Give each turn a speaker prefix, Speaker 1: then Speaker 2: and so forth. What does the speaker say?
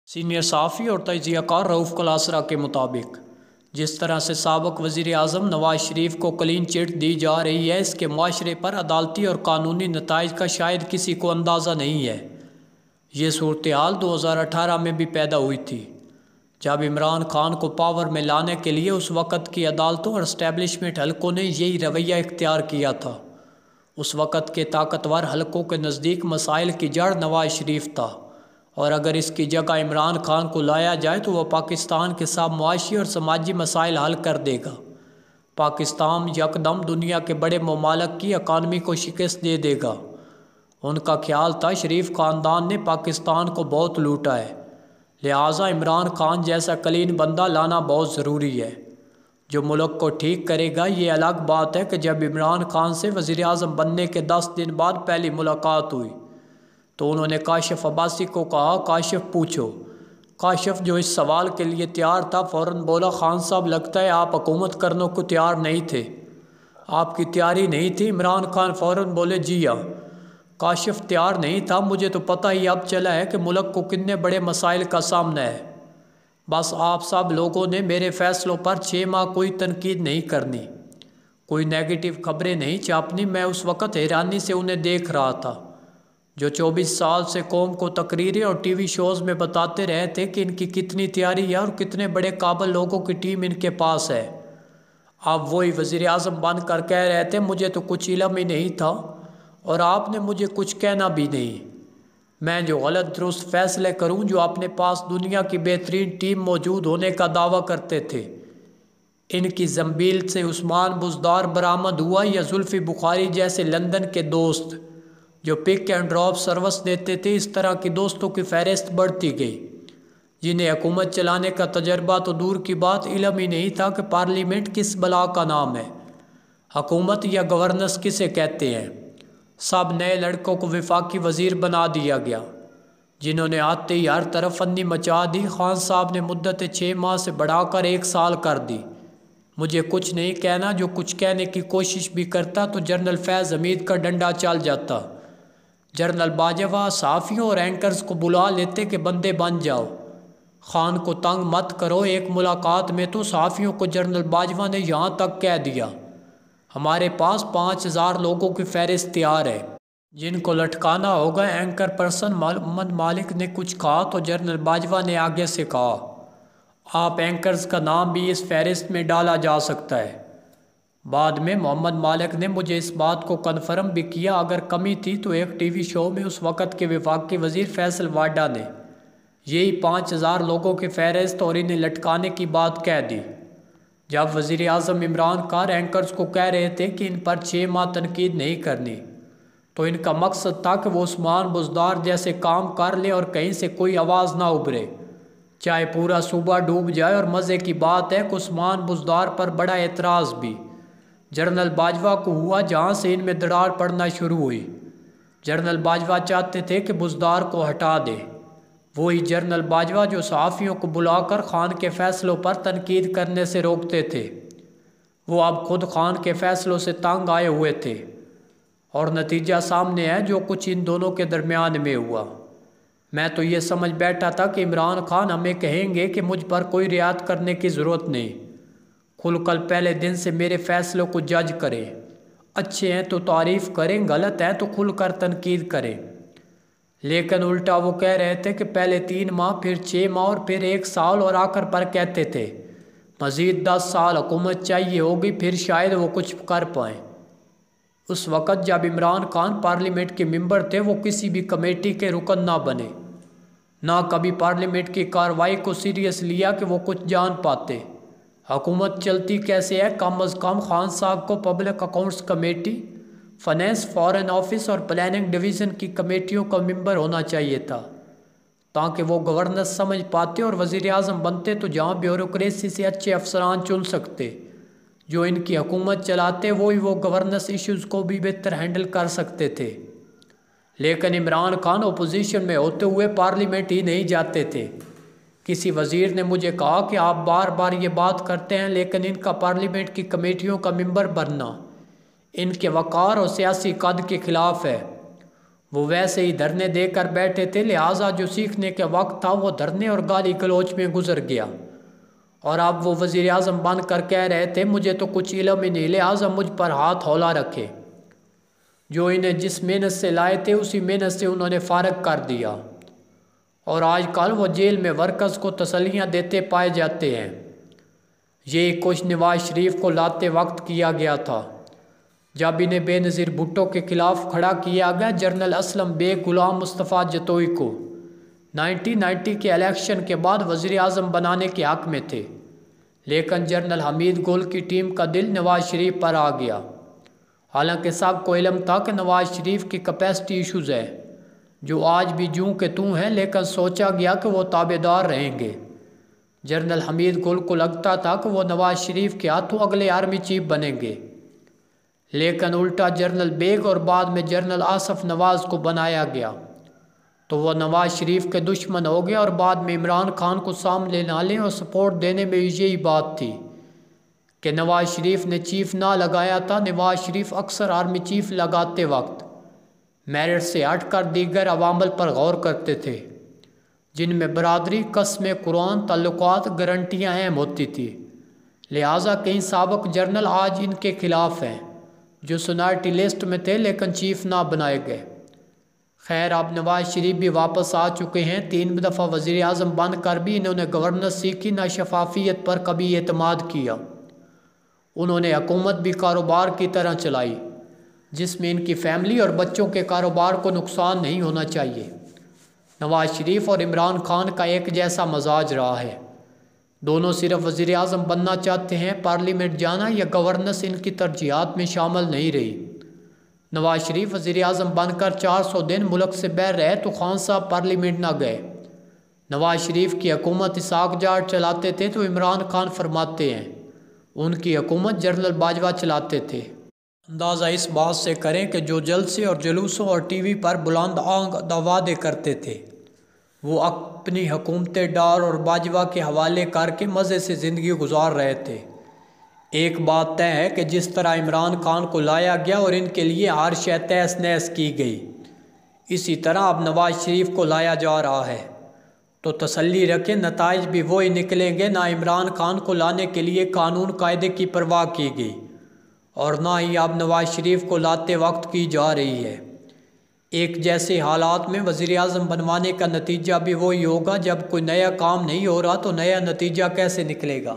Speaker 1: Senior صحافی اور تجزیہ کار رؤف کلاسرا کے مطابق جس طرح سے سابق وزیر اعظم نواز شریف کو کلین چٹ دی جا رہی ہے، اس کے معاشرے پر عدالتی اور قانونی نتائج کا شاید کسی کو اندازہ نہیں ہے۔ یہ صورتحال 2018 میں بھی پیدا ہوئی تھی، جب عمران خان کو پاور میں لانے کے لیے اس وقت کی عدالتوں اور اسٹیبلشمنٹ حلقوں نے یہی رویہ اختیار کیا تھا۔ اس وقت کے طاقتور حلقوں کے نزدیک مسائل کی جڑ نواز شریف تھا، اور اگر اس کی جگہ عمران خان کو لایا جائے تو وہ پاکستان کے سب معاشی اور سماجی مسائل حل کر دے گا۔ پاکستان یکدم دنیا کے بڑے ممالک کی اکانومی کو شکست دے دے گا۔ ان کا خیال تھا شریف خاندان نے پاکستان کو بہت لوٹا ہے، لہٰذا عمران خان جیسا کلین بندہ لانا بہت ضروری ہے جو ملک کو ٹھیک کرے گا۔ یہ الگ بات ہے کہ جب عمران خان سے وزیر اعظم بننے کے 10 دن بعد پہلی ملاقات ہوئی تو انہوں نے کاشف عباسی کو کہا، کاشف پوچھو۔ کاشف جو اس سوال کے لیے تیار تھا فوراً بولا، خان صاحب لگتا ہے آپ حکومت کرنے کو تیار نہیں تھے، آپ کی تیاری نہیں تھی؟ عمران خان فوراً بولے، جی ہاں۔ کاشف تیار نہیں تھا، مجھے تو پتہ ہی اب چلا ہے کہ ملک کو کتنے بڑے مسائل کا سامنا ہے، بس آپ سب لوگوں نے میرے فیصلوں پر 6 ماہ کوئی تنقید نہیں کرنی، کوئی نیگیٹو خبریں نہیں چھاپنی۔ میں اس وقت حیرانی سے انہیں دیکھ رہا تھا جو 24 سال سے قوم کو تقریریں اور ٹی وی شوز میں بتاتے رہے تھے کہ ان کی کتنی تیاری ہے اور کتنے بڑے قابل لوگوں کی ٹیم ان کے پاس ہے۔ اب وہی وزیر اعظم بن کر کہہ رہے تھے، مجھے تو کچھ علم ہی نہیں تھا اور آپ نے مجھے کچھ کہنا بھی نہیں، میں جو غلط درست فیصلے کروں جو اپنے پاس دنیا کی بہترین ٹیم موجود ہونے کا دعویٰ کرتے تھے۔ ان کی زنبیل سے عثمان بزدار برآمد ہوا یا زلفی بخاری جیسے لندن کے دوست جو پک اینڈ ڈراپ سروس دیتے تھے، اس طرح کی دوستوں کی فہرست بڑھتی گئی جنہیں حکومت چلانے کا تجربہ تو دور کی بات، علم ہی نہیں تھا کہ پارلیمنٹ کس بلا کا نام ہے، حکومت یا گورننس کسے کہتے ہیں۔ سب نئے لڑکوں کو وفاقی وزیر بنا دیا گیا جنہوں نے آتے ہی ہر طرف فنی مچا دی۔ خان صاحب نے مدت 6 ماہ سے بڑھا کر 1 سال کر دی۔ مجھے کچھ نہیں کہنا، جو کچھ کہنے کی کوشش بھی کرتا تو جنرل فیض حمید کا ڈنڈا چل جاتا۔ جنرل باجوہ صحافیوں اور اینکرز کو بلا لیتے کہ بندے بن جاؤ، خان کو تنگ مت کرو۔ ایک ملاقات میں تو صحافیوں کو جنرل باجوہ نے یہاں تک کہہ دیا، ہمارے پاس 5000 لوگوں کی فہرست تیار ہے جن کو لٹکانا ہوگا۔ اینکر پرسن محمد مالک نے کچھ کہا تو جنرل باجوہ نے آگے سے کہا، آپ اینکرز کا نام بھی اس فہرست میں ڈالا جا سکتا ہے۔ بعد میں محمد مالک نے مجھے اس بات کو کنفرم بھی کیا، اگر کمی تھی تو ایک ٹی وی شو میں اس وقت کے وفاقی وزیر فیصل واڈا نے یہی 5000 لوگوں کی فہرست اور انہیں لٹکانے کی بات کہہ دی۔ جب وزیر اعظم عمران خان اینکرز کو کہہ رہے تھے کہ ان پر 6 ماہ تنقید نہیں کرنی تو ان کا مقصد تھا کہ وہ عثمان بزدار جیسے کام کر لیں اور کہیں سے کوئی آواز نہ ابھرے، چاہے پورا صوبہ ڈوب جائے۔ اور مزے کی بات ہے کہ عثمان بزدار پر بڑا اعتراض بھی جنرل باجوہ کو ہوا، جہاں سے ان میں دراڑ پڑنا شروع ہوئی۔ جنرل باجوہ چاہتے تھے کہ بزدار کو ہٹا دے، وہی جنرل باجوہ جو صحافیوں کو بلا کر خان کے فیصلوں پر تنقید کرنے سے روکتے تھے، وہ اب خود خان کے فیصلوں سے تنگ آئے ہوئے تھے، اور نتیجہ سامنے ہے جو کچھ ان دونوں کے درمیان میں ہوا۔ میں تو یہ سمجھ بیٹھا تھا کہ عمران خان ہمیں کہیں گے کہ مجھ پر کوئی رعایت کرنے کی ضرورت نہیں، کھل کر پہلے دن سے میرے فیصلوں کو جج کریں، اچھے ہیں تو تعریف کریں، غلط ہیں تو کھل کر تنقید کریں۔ لیکن الٹا وہ کہہ رہے تھے کہ پہلے 3 ماہ، پھر 6 ماہ اور پھر 1 سال، اور آخر پر کہتے تھے مزید 10 سال حکومت چاہیے ہوگی، پھر شاید وہ کچھ کر پائیں۔ اس وقت جب عمران خان پارلیمنٹ کے ممبر تھے وہ کسی بھی کمیٹی کے رکن نہ بنے، نہ کبھی پارلیمنٹ کی کارروائی کو سیریس لیا کہ وہ کچھ جان پاتے۔ حکومت چلتی کیسے ہے؟ کم از کم خان صاحب کو public accounts committee, finance, foreign office اور پلاننگ ڈویژن کی کمیٹیوں کا ممبر ہونا چاہیے تھا تاکہ وہ گورننس سمجھ پاتے اور وزیر اعظم بنتے تو جہاں بیوروکریسی سے اچھے افسران چن سکتے جو ان کی حکومت چلاتے، وہی وہ گورننس ایشوز کو بھی بہتر ہینڈل کر سکتے تھے۔ لیکن عمران خان اپوزیشن میں ہوتے ہوئے پارلیمنٹ ہی نہیں جاتے تھے۔ کسی وزیر نے مجھے کہا کہ آپ بار بار یہ بات کرتے ہیں لیکن ان کا پارلیمنٹ کی کمیٹیوں کا ممبر بننا ان کے وقار اور سیاسی قد کے خلاف ہے۔ وہ ویسے ہی دھرنے دے کر بیٹھے تھے، لہٰذا جو سیکھنے کے وقت تھا وہ دھرنے اور گالی گلوچ میں گزر گیا، اور اب وہ وزیر اعظم بن کر کہہ رہے تھے مجھے تو کچھ علم ہی نہیں، لہٰذا مجھ پر ہاتھ ہولا رکھے۔ جو انہیں جس محنت سے لائے تھے اسی محنت سے انہوں نے فارغ کر دیا، اور آج کل وہ جیل میں ورکرز کو تسلیاں دیتے پائے جاتے ہیں۔ یہی کچھ نواز شریف کو لاتے وقت کیا گیا تھا جب انہیں بے نظیر بھٹو کے خلاف کھڑا کیا گیا۔ جنرل اسلم بیگ غلام مصطفیٰ جتوئی کو 1990 کے الیکشن کے بعد وزیر اعظم بنانے کے حق میں تھے، لیکن جنرل حمید گل کی ٹیم کا دل نواز شریف پر آ گیا۔ حالانکہ سب کو علم تھا کہ نواز شریف کی کیپیسٹی ایشوز ہے جو آج بھی جوں کہ توں ہیں، لیکن سوچا گیا کہ وہ تابع دار رہیں گے۔ جنرل حمید گل کو لگتا تھا کہ وہ نواز شریف کے ہاتھوں اگلے آرمی چیف بنیں گے، لیکن الٹا جنرل بیگ اور بعد میں جنرل آصف نواز کو بنایا گیا تو وہ نواز شریف کے دشمن ہو گئے، اور بعد میں عمران خان کو سامنے لانے اور سپورٹ دینے میں یہی بات تھی کہ نواز شریف نے چیف نہ لگایا تھا۔ نواز شریف اکثر آرمی چیف لگاتے وقت میرٹ سے ہٹ کر دیگر عوامل پر غور کرتے تھے، جن میں برادری، قسمیں، قرآن، تعلقات، گارنٹیاں اہم ہوتی تھی۔ لہٰذا کئی سابق جنرل آج ان کے خلاف ہیں جو سینیورٹی لسٹ میں تھے لیکن چیف نہ بنائے گئے۔ خیر، اب نواز شریف بھی واپس آ چکے ہیں۔ 3 دفعہ وزیر اعظم بن کر بھی انہوں نے گورننس سیکھی، نہ شفافیت پر کبھی اعتماد کیا۔ انہوں نے حکومت بھی کاروبار کی طرح چلائی جس میں ان کی فیملی اور بچوں کے کاروبار کو نقصان نہیں ہونا چاہیے۔ نواز شریف اور عمران خان کا ایک جیسا مزاج رہا ہے، دونوں صرف وزیر اعظم بننا چاہتے ہیں، پارلیمنٹ جانا یا گورننس ان کی ترجیحات میں شامل نہیں رہی۔ نواز شریف وزیر اعظم بن کر 400 دن ملک سے باہر رہے تو خان صاحب پارلیمنٹ نہ گئے۔ نواز شریف کی حکومت اسحاق ڈار چلاتے تھے تو عمران خان فرماتے ہیں ان کی حکومت جنرل باجوہ چلاتے تھے۔ اندازہ اس بات سے کریں کہ جو جلسے اور جلوسوں اور ٹی وی پر بلند آنگ وعدے کرتے تھے وہ اپنی حکومت ڈار اور باجوہ کے حوالے کر کے مزے سے زندگی گزار رہے تھے۔ ایک بات طے ہے کہ جس طرح عمران خان کو لایا گیا اور ان کے لیے ہر شے تہس نہس کی گئی، اسی طرح اب نواز شریف کو لایا جا رہا ہے، تو تسلی رکھیں نتائج بھی وہی نکلیں گے۔ نہ عمران خان کو لانے کے لیے قانون قاعدے کی پرواہ کی گئی اور نہ ہی اب نواز شریف کو لاتے وقت کی جا رہی ہے۔ ایک جیسے حالات میں وزیر اعظم بنوانے کا نتیجہ بھی وہی ہوگا۔ جب کوئی نیا کام نہیں ہو رہا تو نیا نتیجہ کیسے نکلے گا؟